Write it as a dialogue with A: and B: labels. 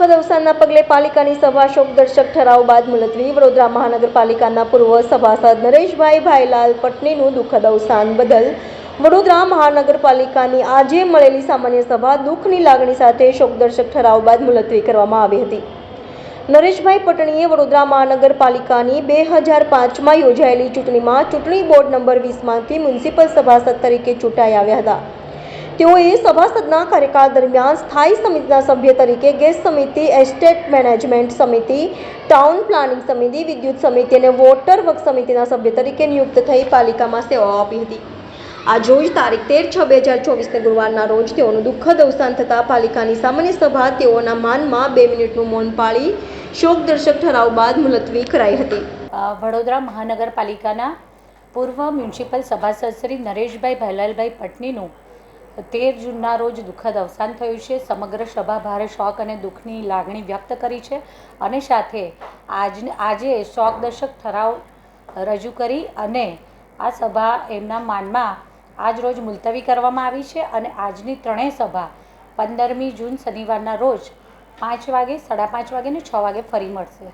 A: દુઃખદ અવસાનના પગલે પાલિકાની સભા શોકદર્શક ઠરાવ બાદ મુલતવી। વડોદરા મહાનગરપાલિકાના પૂર્વ સભાસદ નરેશભાઈ ભાઈલાલ પટનીનું દુઃખદ અવસાન બદલ વડોદરા મહાનગરપાલિકાની આજે મળેલી સામાન્ય સભા દુઃખની લાગણી સાથે શોકદર્શક ઠરાવ બાદ મુલતવી કરવામાં આવી હતી। નરેશભાઈ પટણીએ વડોદરા મહાનગરપાલિકાની 2005માં યોજાયેલી ચૂંટણીમાં ચૂંટણી બોર્ડ નંબર 20માંથી મ્યુનિસિપલ સભાસદ તરીકે ચૂંટાઈ આવ્યા હતા। તેઓએ સભાસદના કાર્યકાળ દરમિયાન સ્થાયી સમિતિના સભ્ય તરીકે ગેસ સમિતિ, એસ્ટેટ મેનેજમેન્ટ સમિતિ, ટાઉન પ્લાનિંગ સમિતિ, વિદ્યુત સમિતિ અને વોટર વર્ક સમિતિના સભ્ય તરીકે નિયુક્ત થઈ પાલિકામાં સેવાઓ આપી હતી। આજરોજ તારીખ 13/6/2024ને ગુરુવારના રોજ તેઓનું દુઃખદ અવસાન થતાં પાલિકાની સામાન્ય સભા તેઓના માનમાં 2 મિનિટનું મૌન પાળી શોકદર્શક ઠરાવ બાદ મુલતવી કરાઈ હતી।
B: વડોદરા મહાનગરપાલિકાના પૂર્વ મ્યુનિસિપલ સભાસદ શ્રી નરેશભાઈ ભાઈલાલભાઈ પટનીનું 13 જૂનના રોજ દુઃખદ અવસાન થયું છે। સમગ્ર સભા ભારે શોક અને દુઃખની લાગણી વ્યક્ત કરી છે અને સાથે આજે શોકદર્શક ઠરાવ રજૂ કરી અને આ સભા એમના માનમાં આજ રોજ મુલતવી કરવામાં આવી છે અને આજની ત્રણેય સભા 15મી જૂન શનિવારના રોજ 5 વાગે, 5:30 વાગે અને 6 વાગે ફરી મળશે।